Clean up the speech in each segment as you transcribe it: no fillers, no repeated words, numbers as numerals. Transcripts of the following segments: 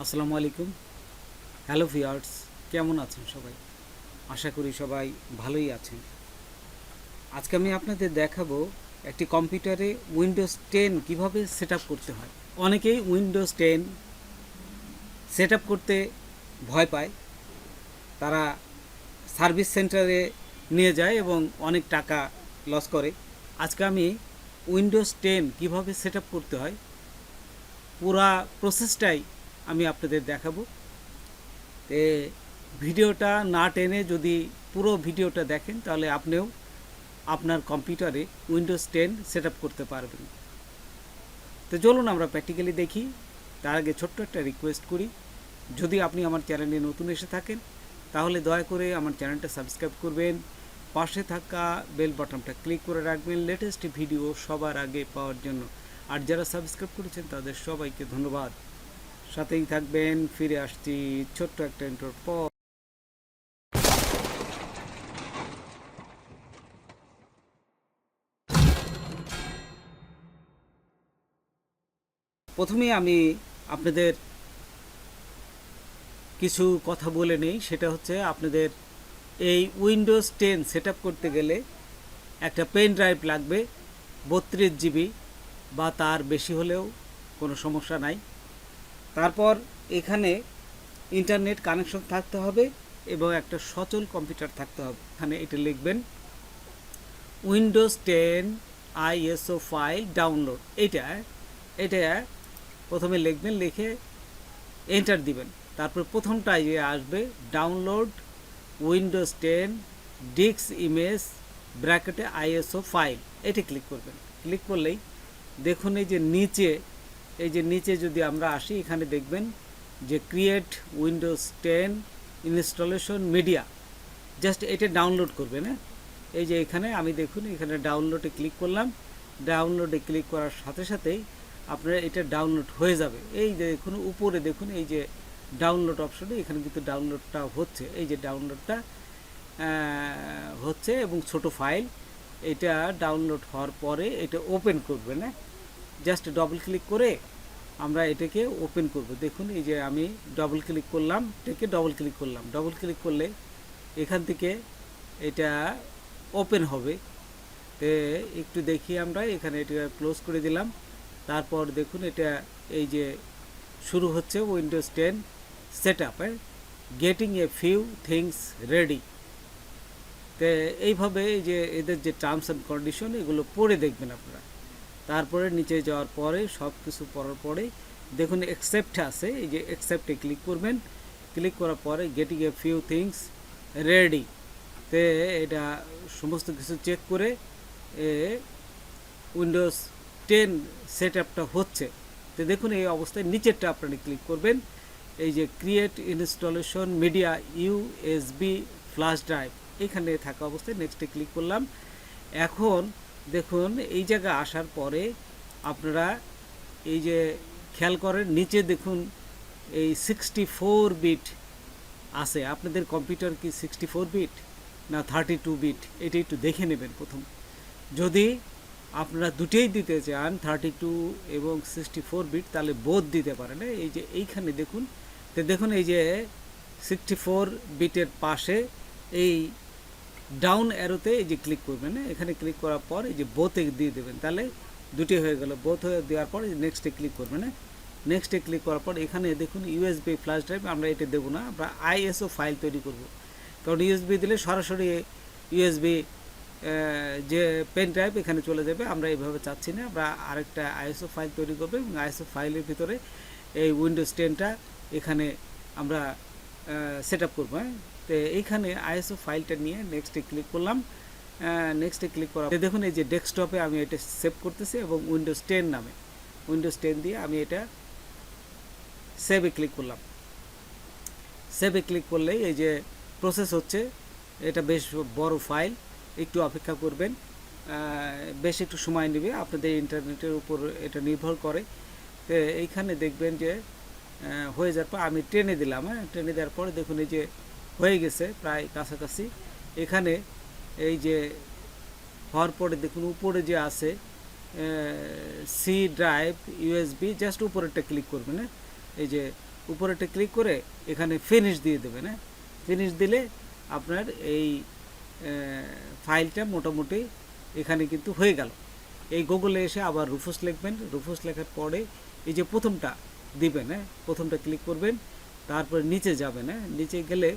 আসসালামু আলাইকুম। Hello viewers, কেমন আছেন সবাই? আশা করি সবাই ভালোই আছেন। আজকে আমি আপনাদের দেখাবো একটি কম্পিউটারে উইন্ডোজ 10 কিভাবে সেট আপ করতে হয়। অনেকেই উইন্ডোজ 10 সেট আপ করতে ভয় পায়। তারা সার্ভিস সেন্টারে নিয়ে যায় এবং অনেক টাকা লস করে। আজকে আমি উইন্ডোজ 10 কিভাবে সেট আপ করতে হয় পুরা প্রসেসটাই আমি আপনাদের দেখাবো। তে ভিডিওটা না টেনে যদি পুরো ভিডিওটা দেখেন তাহলে আপনিও আপনার কম্পিউটারে উইন্ডোজ 10 সেট আপ করতে পারবেন। তো চলুন আমরা প্র্যাকটিক্যালি দেখি। তার আগে ছোট্ট একটা রিকোয়েস্ট করি, যদি আপনি আমার চ্যানেলে নতুন এসে থাকেন তাহলে দয়া করে আমার চ্যানেলটা সাবস্ক্রাইব করবেন, পাশে থাকা বেল বাটনটা ক্লিক করে রাখবেন লেটেস্ট ভিডিও সবার আগে পাওয়ার জন্য। আর যারা সাবস্ক্রাইব করেছেন তাদের সবাইকে ধন্যবাদ। সাথেই থাকবেন, ফিরে আসছি ছোট্ট একটা ইন্ট্রোর পর। প্রথমে আমি আপনাদের কিছু কথা বলে নেই, সেটা হচ্ছে আপনাদের এই উইন্ডোজ 10 সেট আপ করতে গেলে একটা পেন ড্রাইভ লাগবে 32 জিবি বা তার বেশি হলেও কোনো সমস্যা নাই। তারপর এখানে ইন্টারনেট কানেকশন থাকতে হবে এবং একটা সচল কম্পিউটার থাকতে হবে। এখানে এটা লিখবেন উইন্ডোজ 10 আইএসও ফাইল ডাউনলোড। এটা এটা প্রথমে লিখবেন, লিখে এন্টার দিবেন। তারপর প্রথমটাই যে আসবে ডাউনলোড উইন্ডোজ 10 ডিস্ক ইমেজ ব্র্যাকেটে আইএসও ফাইল, এটি ক্লিক করবেন। ক্লিক করলেই দেখুন এই যে নিচে যদি আমরা আসি, এখানে দেখবেন যে create Windows 10 installation media, just এটা ডাউনলোড করবেন। হ্যাঁ, এই যে এখানে আমি দেখুন এখানে ডাউনলোডে ক্লিক করলাম। ডাউনলোডে ক্লিক করার সাথে সাথেই আপনার এটা ডাউনলোড হয়ে যাবে। এই যে দেখুন উপরে দেখুন এই যে ডাউনলোড অপশনে, এখানে কিন্তু ডাউনলোডটা হচ্ছে, এই যে ডাউনলোডটা হচ্ছে এবং ছোট ফাইল। এটা ডাউনলোড হওয়ার পরে এটা ওপেন করবে না, জাস্ট ডবল ক্লিক করে আমরা এটাকে ওপেন করব। দেখুন এই যে আমি ডবল ক্লিক করলাম, এটাকে ডবল ক্লিক করলাম। ডবল ক্লিক করলে এখান থেকে এটা ওপেন হবে। তো একটু দেখি আমরা এখানে এটা ক্লোজ করে দিলাম। তারপর দেখুন এটা এই যে শুরু হচ্ছে Windows 10 set up, getting a few things ready. তো এইভাবে এই যে এদের যে টার্মস অ্যান্ড কন্ডিশন এগুলো পড়ে দেখবেন আপনারা। তারপরে নিচে যাওয়ার পরে সব কিছু পড়ার পরে দেখুন অ্যাকসেপ্ট আছে, এই যে অ্যাকসেপ্টে ক্লিক করবেন। ক্লিক করার পরে getting a few things ready, তে এটা সমস্ত কিছু চেক করে উইন্ডোজ 10 সেট আপটা হচ্ছে। তো দেখুন এই অবস্থায় নিচেরটা আপনারা ক্লিক করবেন, এই যে create installation media USB flash drive, এখানে থাকা অবস্থায় নেক্সটে ক্লিক করলাম। এখন দেখুন এই জায়গায় আসার পরে আপনারা এই যে খেয়াল করেন নিচে দেখুন এই 64 বিট আছে। আপনাদের কম্পিউটার কি 64 বিট না 32 বিট, এটা একটু দেখে নেবেন প্রথম। যদি আপনারা দুটোই দিতে চান 32 এবং 64 বিট, তাহলে বোধ দিতে পারেন। এই যে এইখানে দেখুন, তো দেখুন এই যে 64 বিটের পাশে এই ডাউন অ্যারোতে এই যে ক্লিক করবেন, এখানে ক্লিক করার পর এই যে বোথে দিয়ে দেবেন, তাহলে দুটি হয়ে গেল। বোথ হয়ে দেওয়ার পর নেক্সটে ক্লিক করবেন। নেক্সটে ক্লিক করার পর এখানে দেখুন ইউএসবি ফ্ল্যাশ ড্রাইভ, আমরা এটা দেবো না, আমরা আইএসও ফাইল তৈরি করব। কারণ ইউএসবি দিলে সরাসরি ইউএসবি যে পেন ড্রাইভ এখানে চলে যাবে, আমরা এইভাবে চাচ্ছি না। আমরা আরেকটা আইএসও ফাইল তৈরি করবো এবং আইএসও ফাইলের ভিতরে এই উইন্ডোজ 10টা এখানে আমরা সেট আপ করবো। তো এইখানে আইএসও ফাইলটা নিয়ে নেক্সটে ক্লিক করলাম। নেক্সটে ক্লিক করা দেখুন এই যে ডেস্কটপে আমি এটা সেভ করতেছি এবং উইন্ডোজ 10 নামে, উইন্ডোজ 10 দিয়ে আমি এটা সেভে ক্লিক করলাম। সেভে ক্লিক করলেই এই যে প্রসেস হচ্ছে, এটা বেশ বড় ফাইল, একটু অপেক্ষা করবেন, বেশ একটু সময় নেবে, আপনাদের ইন্টারনেটের উপর এটা নির্ভর করে। তো এইখানে দেখবেন যে হয়ে যাওয়ার পর আমি টেনে দিলাম। টেনে দেওয়ার পরে দেখুন এই যে হয়ে গেছে প্রায় কাছাকাছি। এখানে এই যে হওয়ার পরে দেখুন উপরে যে আছে সি ড্রাইভ ইউএসবি, জাস্ট উপরেরটা ক্লিক করবেন। এই যে উপরেটা ক্লিক করে এখানে ফিনিশ দিয়ে দেবেন। হ্যাঁ, ফিনিশ দিলে আপনার এই ফাইলটা মোটামুটি এখানে কিন্তু হয়ে গেল। এই গুগলে এসে আবার রুফোস লিখবেন, রুফোস লেখার পরে এই যে প্রথমটা দিবেন, হ্যাঁ প্রথমটা ক্লিক করবেন, তারপরে নিচে যাবেন। হ্যাঁ, নিচে গেলে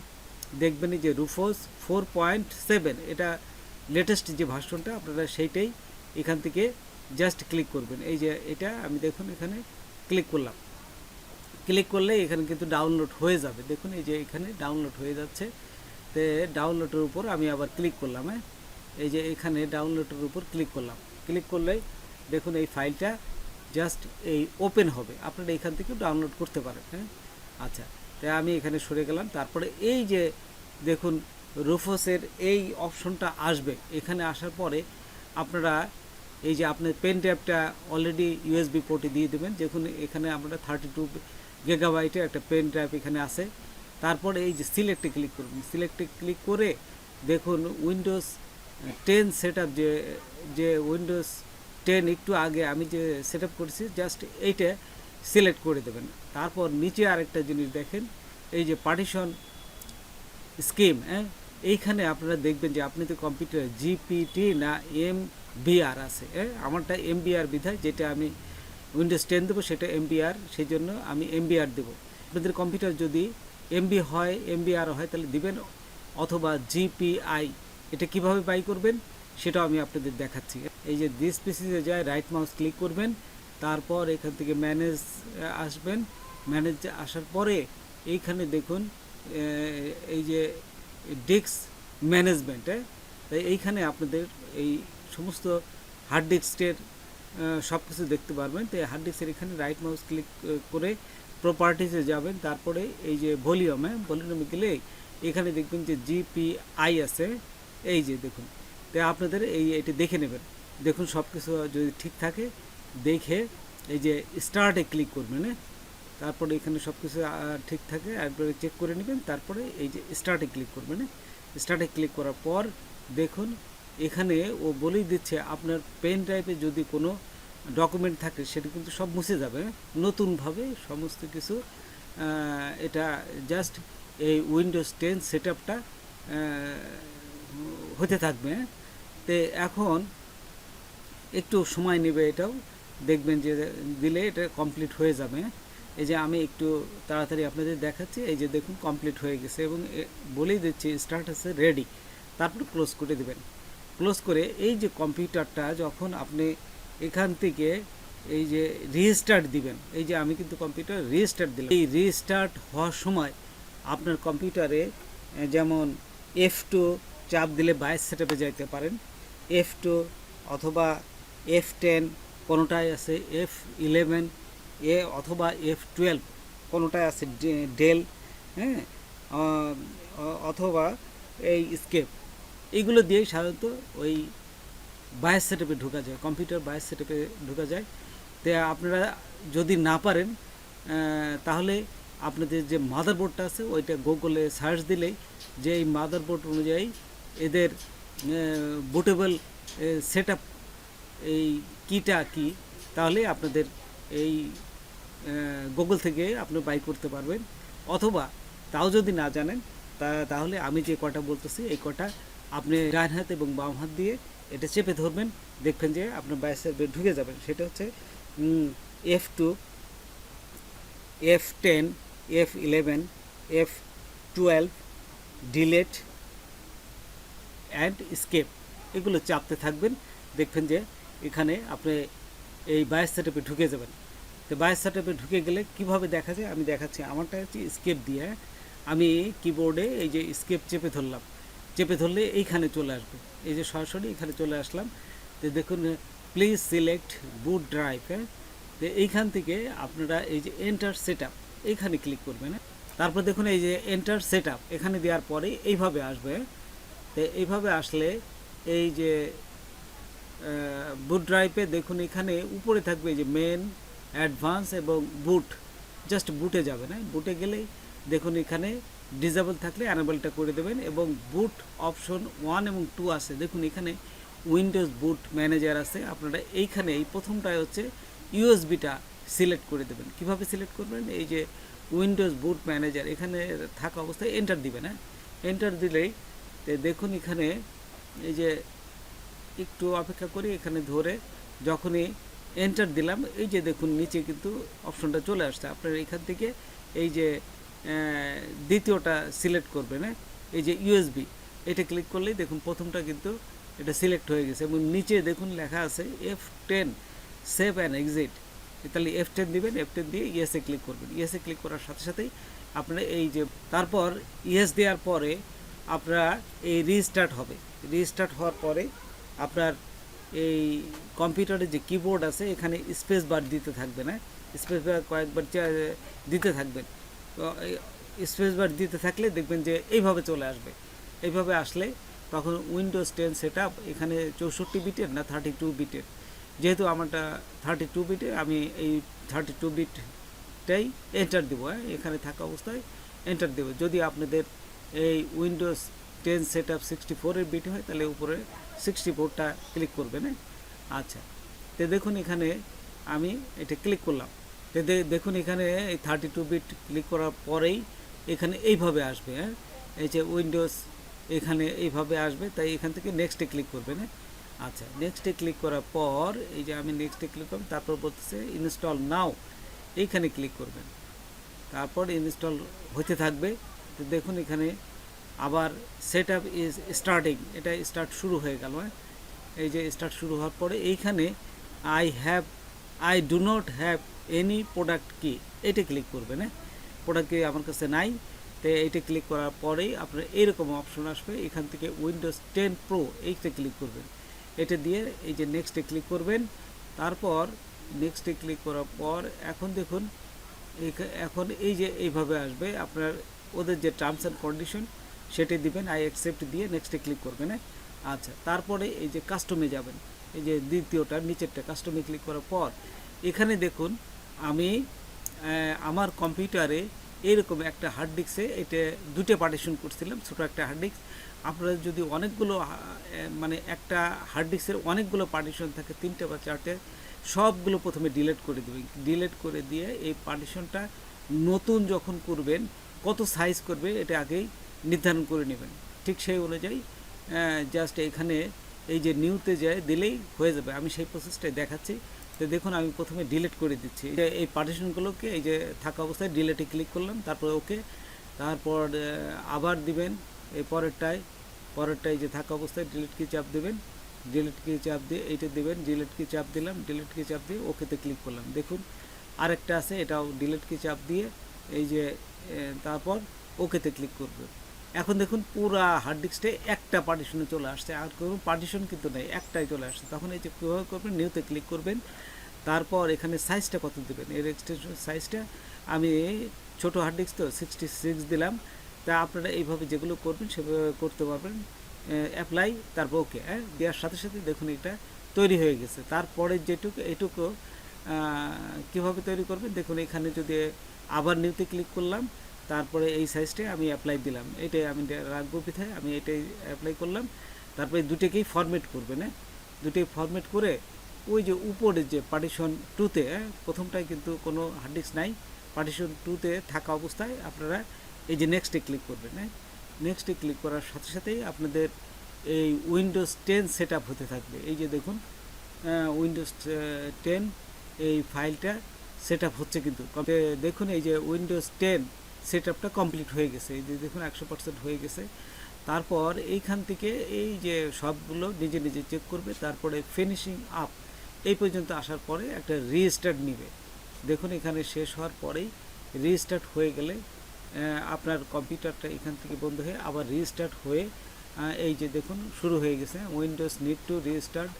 দেখবেন যে রুফোস 4.7 এটা লেটেস্ট যে ভার্সনটা, আপনারা সেইটাই এখান থেকে জাস্ট ক্লিক করবেন। এই যে এটা আমি দেখুন এখানে ক্লিক করলাম, ক্লিক করলে এখানে কিন্তু ডাউনলোড হয়ে যাবে। দেখুন এই যে এখানে ডাউনলোড হয়ে যাচ্ছে। তো ডাউনলোডের উপর আমি আবার ক্লিক করলাম। হ্যাঁ, এই যে এখানে ডাউনলোডের উপর ক্লিক করলাম, ক্লিক করলে দেখুন এই ফাইলটা জাস্ট এই ওপেন হবে। আপনারা এখান থেকেও ডাউনলোড করতে পারেন। হ্যাঁ, আচ্ছা, তাই আমি এখানে সরে গেলাম। তারপরে এই যে দেখুন রুফোসের এই অপশনটা আসবে, এখানে আসার পরে আপনারা এই যে আপনার পেন ড্রাইভটা অলরেডি ইউএসবি পোর্টে দিয়ে দেবেন। দেখুন এখানে আমরা 32 গিগাবাইটের একটা পেন ড্রাইভ এখানে আছে। তারপরে এই যে সিলেক্টে ক্লিক করবেন, সিলেক্টে ক্লিক করে দেখুন উইন্ডোজ 10 সেট আপ, যে উইন্ডোজ 10 একটু আগে আমি যে সেট আপ করেছি জাস্ট এইটা সিলেক্ট করে দেবেন। তারপর নিচে আরেকটা জিনিস দেখেন, এই যে পার্টিশন স্কিম, হ্যাঁ এইখানে আপনারা দেখবেন যে আপনি তো কম্পিউটার জিপিটি না এমবিআর আছে। হ্যাঁ, আমারটা এমবিআর বিধায়, যেটা আমি উইন্ডোজ 10 দেবো সেটা এমবিআর, সেই জন্য আমি এমবিআর দেবো। আপনাদের কম্পিউটার যদি এমবি হয়, এমবিআর হয় তাহলে দিবেন, অথবা জিপিআই। এটা কিভাবে বাই করবেন সেটাও আমি আপনাদের দেখাচ্ছি। এই যে দিস পিসিতে যায় রাইট মাউস ক্লিক করবেন, তারপর এখান থেকে ম্যানেজ আসবেন। ম্যানেজ আসার পরে এইখানে দেখুন এই যে ডিস্ক ম্যানেজমেন্ট, তাই এইখানে আপনাদের এই সমস্ত হার্ড ডিস্কের সব কিছু দেখতে পারবেন। তো হার্ড ডিস্কের এখানে রাইট মাউস ক্লিক করে প্রপার্টিসে যাবেন, তারপরে এই যে ভলিউম, ভলিউমে গেলে এখানে দেখবেন যে জিপিআই আছে, এই যে দেখুন। তো আপনাদের এটি দেখে নেবেন, দেখুন সব কিছু যদি ঠিক থাকে দেখে এই যে স্টার্টে ক্লিক করবেন। তারপরে এখানে সব কিছু ঠিক থাকে একবারে চেক করে নেবেন, তারপরে এই যে স্টার্টে ক্লিক করবেন। স্টার্টে ক্লিক করার পর দেখুন এখানে ও বলেই দিচ্ছে আপনার পেন ড্রাইভে যদি কোনো ডকুমেন্ট থাকে সেটা কিন্তু সব মুছে যাবে, নতুনভাবে সমস্ত কিছু। এটা জাস্ট এই উইন্ডোজ 10 সেট আপটা হতে থাকবে। তো এখন একটু সময় নেবে, এটাও দেখবেন যে দিলে এটা কমপ্লিট হয়ে যাবে। এই যে আমি একটু তাড়াতাড়ি আপনাদের দেখাচ্ছি, এই যে দেখুন কমপ্লিট হয়ে গেছে এবং বলেই দিচ্ছি স্টার্ট আছে রেডি। তারপর ক্লোজ করে দেবেন। ক্লোজ করে এই যে কম্পিউটারটা যখন আপনি এখান থেকে এই যে রিস্টার্ট দিবেন, এই যে আমি কিন্তু কম্পিউটার রিস্টার্ট দিলাম, এই রিস্টার্ট হওয়ার সময় আপনার কম্পিউটারে যেমন F2 চাপ দিলে 22 সেটআপে যাইতে পারেন, F2 অথবা F10 কোনোটাই আছে, F11 অথবা F12 কোনোটাই আছে, ডেল, হ্যাঁ অথবা এই স্কেপ, এইগুলো দিয়েই সাধারণত ওই 22 সেটআপে ঢোকা যায়, কম্পিউটার 22 সেটআপে ঢোকা যায়। তো আপনারা যদি না পারেন তাহলে আপনাদের যে মাদারবোর্ডটা আছে ওইটা গুগলে সার্চ দিলেই যে এই মাদারবোর্ড অনুযায়ী এদের বুটেবল সেটআপ এই কিটা কি, তাহলে আপনাদের এই গুগল থেকে আপনি বাই করতে পারবেন। অথবা তাও যদি না জানেন তাহলে আমি যে কটা বলতেছি এই কটা আপনি ডান হাত এবং বাম হাত দিয়ে এটা চেপে ধরবেন, দেখবেন যে আপনার বাইসের ঢুকে যাবেন। সেটা হচ্ছে F2, F10, F11, F12, delete and escape, এগুলো চাপতে থাকবেন, দেখবেন যে এখানে আপনি এই 22 সেটআপে ঢুকে যাবেন। তো 22 সেটআপে ঢুকে গেলে কিভাবে দেখা যায় আমি দেখাচ্ছি। আমারটা হচ্ছে স্কেপ দিয়ে, আমি কিবোর্ডে এই যে স্কেপ চেপে ধরলাম, চেপে ধরলে এইখানে চলে আসবে, এই যে সরাসরি এখানে চলে আসলাম। তো দেখুন প্লিজ সিলেক্ট বুট ড্রাইভ, তো এইখান থেকে আপনারা এই যে এন্টার সেটআপ এইখানে ক্লিক করবেন। তারপর দেখুন এই যে এন্টার সেটআপ এখানে দেওয়ার পরে এইভাবে আসবে। তো এইভাবে আসলে এই যে বুট ড্রাইভে দেখুন এখানে উপরে থাকবে এই যে মেন, অ্যাডভান্স এবং বুট, জাস্ট বুটে যাবে না, বুটে গেলেই দেখুন এখানে ডিসেবল থাকলে অ্যানেবলটা করে দেবেন এবং বুট অপশন 1 এবং 2 আছে। দেখুন এখানে উইন্ডোজ বুট ম্যানেজার আছে, আপনারা এইখানে এই প্রথমটায় হচ্ছে ইউএসবিটা সিলেক্ট করে দেবেন। কিভাবে সিলেক্ট করবেন, এই যে উইন্ডোজ বুট ম্যানেজার এখানে থাকা অবস্থায় এন্টার দিবেন। হ্যাঁ, এন্টার দিলেই দেখুন এখানে এই যে একটু অপেক্ষা করি, এখানে ধরে যখনই এন্টার দিলাম এই যে দেখুন নিচে কিন্তু অপশনটা চলে আসছে। আপনার এখান থেকে এই যে দ্বিতীয়টা সিলেক্ট করবেন, হ্যাঁ, এই যে ইউএসবি এটা ক্লিক করলেই দেখুন প্রথমটা কিন্তু এটা সিলেক্ট হয়ে গেছে এবং নিচে দেখুন লেখা আছে F10 সেভ অ্যান্ড এক্সিট। তাহলে F10 দিবেন, F10 দিয়ে ইয়েসে ক্লিক করবেন। ইয়েসে ক্লিক করার সাথে সাথেই আপনারা এই যে তারপর ইয়েস দেওয়ার পরে আপনারা এই রিস্টার্ট হবে। রিস্টার্ট হওয়ার পরে আপনার এই কম্পিউটারে যে কিবোর্ড আছে এখানে স্পেস বার দিতে থাকবেন। হ্যাঁ, স্পেস বার কয়েকবার দিতে থাকবেন। তো স্পেস বার দিতে থাকলে দেখবেন যে এইভাবে চলে আসবে। এইভাবে আসলে তখন উইন্ডোজ 10 সেট আপ এখানে 64 বিটের না 32 বিটের, যেহেতু আমারটা 32 বিটে আমি এই 32 বিটটাই এন্টার দেবো। হ্যাঁ, এখানে থাকা অবস্থায় এন্টার দেবো। যদি আপনাদের এই উইন্ডোজ 10 সেট আপ 64 বিট হয় তাহলে উপরে 64টা ক্লিক করবেন। আচ্ছা, তো দেখুন এখানে আমি এটা ক্লিক করলাম। তো দেখুন এখানে এই 32 বিট ক্লিক করার পরেই এখানে এইভাবে আসবে। হ্যাঁ, এই যে উইন্ডোজ এখানে এইভাবে আসবে, তাই এখান থেকে নেক্সটে ক্লিক করবেন। আচ্ছা, নেক্সটে ক্লিক করার পর এই যে আমি নেক্সটে ক্লিক করব, তারপর বলতেছে ইনস্টল নাও, এইখানে ক্লিক করবেন। তারপর ইনস্টল হতে থাকবে। তো দেখুন এখানে আবার সেট আপ ইজ স্টার্টিং, এটা স্টার্ট শুরু হয়ে গেল। এই যে স্টার্ট শুরু হওয়ার পরে এইখানে I do not have any product কি, এটা ক্লিক করবেন। হ্যাঁ, প্রোডাক্ট কি আমার কাছে নাই। তো এইটা ক্লিক করার পরেই আপনার এইরকম অপশন আসবে, এখান থেকে উইন্ডোজ 10 প্রো এইটা ক্লিক করবেন। এটা দিয়ে এই যে নেক্সটে ক্লিক করবেন। তারপর নেক্সটে ক্লিক করার পর এখন দেখুন এখন এই যে এইভাবে আসবে, আপনার ওদের যে টার্মস অ্যান্ড কন্ডিশন সেটা দিবেন, আই অ্যাকসেপ্ট দিয়ে নেক্সটে ক্লিক করবেন। আচ্ছা, তারপরে এই যে কাস্টমে যাবেন, এই যে দ্বিতীয়টা নিচেরটা কাস্টমে ক্লিক করার পর এখানে দেখুন আমি আমার কম্পিউটারে এরকম একটা হার্ড ডিস্কে এটা দুটো পার্টিশন করছিলাম, ছোটো একটা হার্ড ডিস্ক। আপনারা যদি অনেকগুলো মানে একটা হার্ড ডিস্কের অনেকগুলো পার্টিশন থাকে, 3টে বা 4টে, সবগুলো প্রথমে ডিলিট করে দেবেন। ডিলিট করে দিয়ে এই পার্টিশনটা নতুন যখন করবেন কত সাইজ করবে এটা আগেই নির্ধারণ করে নেবেন। ঠিক সেই অনুযায়ী জাস্ট এখানে এই যে নিউতে যায় দিলেই হয়ে যাবে। আমি সেই প্রসেসটাই দেখাচ্ছি। তো দেখুন আমি প্রথমে ডিলিট করে দিচ্ছি এই পার্টিশনগুলোকে, এই যে থাকা অবস্থায় ডিলিটে ক্লিক করলাম, তারপর ওকে, তারপর আবার দিবেন এই পরেরটাই যে থাকা অবস্থায় ডিলিট কি চাপ দেবেন, ডিলিট কি চাপ দিয়ে এইটা দেবেন, ডিলিট কি চাপ দিলাম, ডিলিট কি চাপ দিয়ে ওকেতে ক্লিক করলাম। দেখুন আরেকটা আছে, এটাও ডিলিট কি চাপ দিয়ে এই যে তারপর ওকেতে ক্লিক করবে। এখন দেখুন পুরা হার্ড ডিস্কটা একটা পার্টিশনে চলে আসছে, আর কোনো পার্টিশন কিন্তু নেই, একটাই চলে আসছে। তখন এই যে কীভাবে করবেন, নিউতে ক্লিক করবেন। তারপর এখানে সাইজটা কত দেবেন, এর এক্সটেনশন সাইজটা আমি ছোটো হার্ড ডিস্ক তো 66 দিলাম। তা আপনারা এইভাবে যেগুলো করবেন সেভাবে করতে পারবেন। অ্যাপ্লাই, তারপর ওকে দেওয়ার সাথে সাথে দেখুন এটা তৈরি হয়ে গেছে। তারপরে এইটুকু কীভাবে তৈরি করবেন দেখুন, এখানে যদি আবার নিউতে ক্লিক করলাম, তারপরে এই সাইজটাই আমি অ্যাপ্লাই দিলাম, এটাই আমি রাখবো বিধায় আমি এটাই অ্যাপ্লাই করলাম। তারপরে দুটোকেই ফরম্যাট করবেন। দুটোই ফরম্যাট করে ওই যে উপরে যে পার্টিশন 2তে, প্রথমটায় কিন্তু কোনো হার্ড ডিস্ক নাই, পার্টিশন 2তে থাকা অবস্থায় আপনারা এই যে নেক্সটে ক্লিক করবেন। নেক্সটে ক্লিক করার সাথে সাথেই আপনাদের এই উইন্ডোজ 10 সেট আপ হতে থাকবে। এই যে দেখুন উইন্ডোজ 10 এই ফাইলটা সেট আপ হচ্ছে কিন্তু দেখুন এই যে উইন্ডোজ 10 সেট আপটা কমপ্লিট হয়ে গেছে, এই যে দেখুন 100% হয়ে গেছে। তারপর এইখান থেকে এই যে সবগুলো নিজে নিজে চেক করবে, তারপরে ফিনিশিং আপ এই পর্যন্ত আসার পরে একটা রিস্টার্ট নেবে। দেখুন এখানে শেষ হওয়ার পরেই রিস্টার্ট হয়ে গেলে আপনার কম্পিউটারটা এখান থেকে বন্ধ হয়ে আবার রিস্টার্ট হয়ে এই যে দেখুন শুরু হয়ে গেছে, Windows need to restart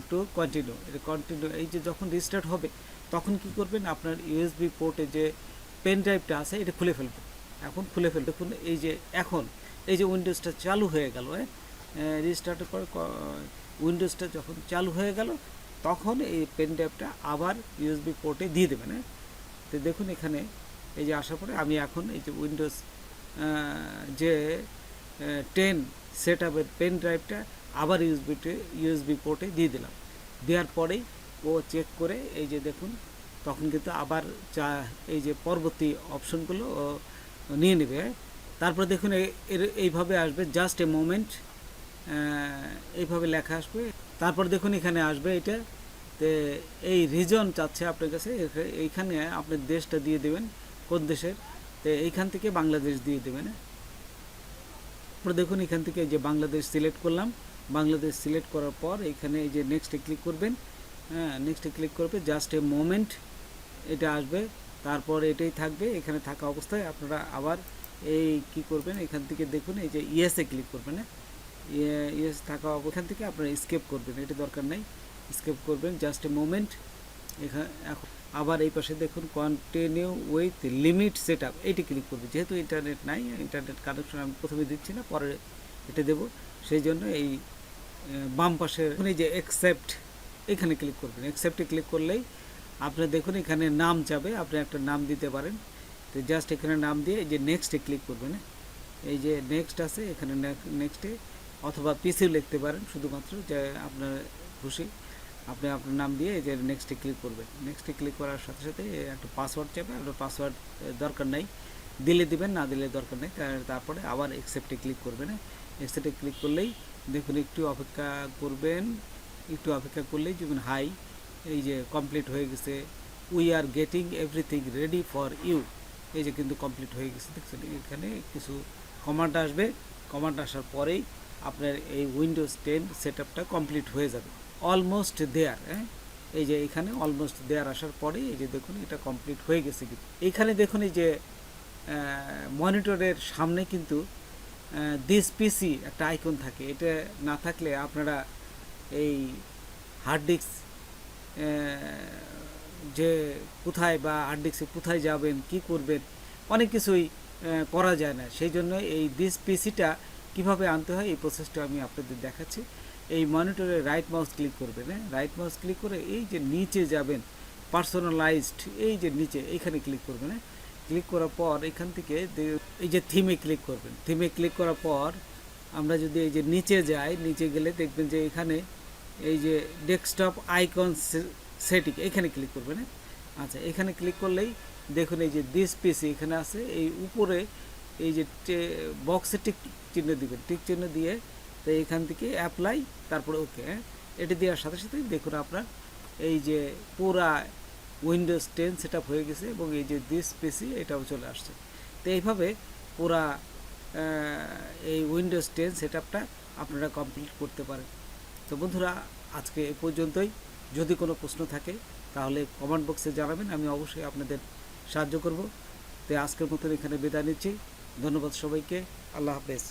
to continue. এটা কন্টিনিউ, এই যে যখন রিস্টার্ট হবে তখন কি করবেন, আপনার ইউএসবি পোর্টে যে পেন ড্রাইভটা আছে এটা খুলে ফেলবেন। এখন খুলে ফেলবে, দেখুন এই যে এখন এই যে উইন্ডোজটা চালু হয়ে গেল, রিস্টার্টের পর উইন্ডোজটা যখন চালু হয়ে গেল তখন এই পেন ড্রাইভটা আবার ইউএসবি পোর্টে দিয়ে দেবেন। তো দেখুন এখানে এই যে আসার পরে আমি এখন এই যে উইন্ডোজ যে 10 সেট আপের পেন ড্রাইভটা আবার ইউএসবি পোর্টে দিয়ে দিলাম। দেওয়ার পরেই ও চেক করে এই যে দেখুন তখন কিন্তু আবার এই যে পরবর্তী অপশনগুলো নিয়ে নেবে। তারপর দেখুন এইভাবে আসবে জাস্ট এ মোমেন্ট, এইভাবে লেখা আসবে। তারপর দেখুন এখানে আসবে এটা, তো এই রিজন চাচ্ছে আপনার কাছে, এইখানে আপনি দেশটা দিয়ে দেবেন কোন দেশের, তো এইখান থেকে বাংলাদেশ দিয়ে দেবেন। তারপর দেখুন এখান থেকে যে বাংলাদেশ সিলেক্ট করলাম, বাংলাদেশ সিলেক্ট করার পর এখানে এই যে নেক্সটে ক্লিক করবেন। হ্যাঁ, নেক্সটে ক্লিক করবে, জাস্ট এ মোমেন্ট এটা আসবে। তারপর এটাই থাকবে, এখানে থাকা অবস্থায় আপনারা আবার এই কি করবেন, এখান থেকে দেখুন এই যে ইয়েসে ক্লিক করবেন। ইয়েস থাকা এখান থেকে আপনারা স্কেপ করবেন, এটা দরকার নেই, স্কেপ করবেন জাস্ট এ মোমেন্ট। এখানে এখন আবার এই পাশে দেখুন continue with limit set up, eighty click করবে। যেহেতু ইন্টারনেট নাই, ইন্টারনেট কানেকশন আমি প্রথমে দিচ্ছি না, পরে এটা দেব, সেই জন্য এই বাম পাশে এই যে অ্যাকসেপ্ট এখানে ক্লিক করবেন। অ্যাকসেপ্টে ক্লিক করলেই আপনি দেখুন এখানে নাম চাবে, আপনি একটা নাম দিতে পারেন। তো জাস্ট এখানে নাম দিয়ে এই যে নেক্সটে ক্লিক করবেন। এই যে নেক্সট আছে এখানে, নেক্সটে অথবা পিসিও লিখতে পারেন, শুধুমাত্র যে আপনার খুশি আপনি আপনার নাম দিয়ে এই যে নেক্সটে ক্লিক করবেন। নেক্সটে ক্লিক করার সাথে সাথে একটা পাসওয়ার্ড চাবে, আপনার পাসওয়ার্ড দরকার নাই, দিলে দিবেন, না দিলে দরকার নেই। তারপরে আবার অ্যাকসেপ্টে ক্লিক করবেন। অ্যাকসেপ্টে ক্লিক করলেই দেখুন একটু অপেক্ষা করবেন, একটু অপেক্ষা করলেই যেমন হাই, এই যে কমপ্লিট হয়ে গেছে, we are getting everything ready for you, এই যে কিন্তু কমপ্লিট হয়ে গেছে। দেখছেন এখানে কিছু কমান্ড আসবে, কমান্ড আসার পরেই আপনার এই উইন্ডোজ 10 সেট আপটা কমপ্লিট হয়ে যাবে। অলমোস্ট দেয়ার, হ্যাঁ, এই যে এখানে অলমোস্ট দেয়ার আসার পরে এই যে দেখুন এটা কমপ্লিট হয়ে গেছে। কিন্তু এইখানে দেখুন এই যে মনিটরের সামনে কিন্তু দিস পিসি একটা আইকন থাকে, এটা না থাকলে আপনারা এই হার্ড ডিস্ক যে কোথায় বা হার্ড ডিস্কে কোথায় যাবেন, কি করবেন, অনেক কিছুই করা যায় না। সেই জন্য এই দিস পিসিটা কীভাবে আনতে হয় এই প্রসেসটা আমি আপনাদের দেখাচ্ছি। এই মনিটরে রাইট মাউস ক্লিক করবেন, রাইট মাউস ক্লিক করে এই যে নিচে যাবেন, পার্সোনালাইজড, এই যে নিচে এইখানে ক্লিক করবেন। ক্লিক করার পর এখান থেকে এই যে থিমে ক্লিক করবেন। থিমে ক্লিক করার পর আমরা যদি এই যে নিচে যাই, নিচে গেলে দেখবেন যে এখানে এই যে ডেস্কটপ আইকন সেটিং, এখানে ক্লিক করবেন। আচ্ছা, এখানে ক্লিক করলেই দেখুন এই যে দিস পিসি এখানে আছে, এই উপরে এই যে বক্সে টিক চিহ্ন দিবেন, টিক চিহ্ন দিয়ে তো এখান থেকে অ্যাপ্লাই, তারপরে ওকে, এটি দেওয়ার সাথে সাথে দেখুন আপনার এই যে পুরা উইন্ডোজ 10 সেট আপ হয়ে গেছে এবং এই যে দিস পিসি এটাও চলে আসছে। তো এইভাবে পুরা এই উইন্ডোজ 10 সেট আপটা আপনারা কমপ্লিট করতে পারেন। তো বন্ধুরা, আজকে এ পর্যন্তই। যদি কোনো প্রশ্ন থাকে তাহলে কমেন্ট বক্সে জানাবেন, আমি অবশ্যই আপনাদের সাহায্য করব। তো আজকের মতন এখানে বিদায় নিচ্ছি। ধন্যবাদ সবাইকে, আল্লাহ হাফেজ।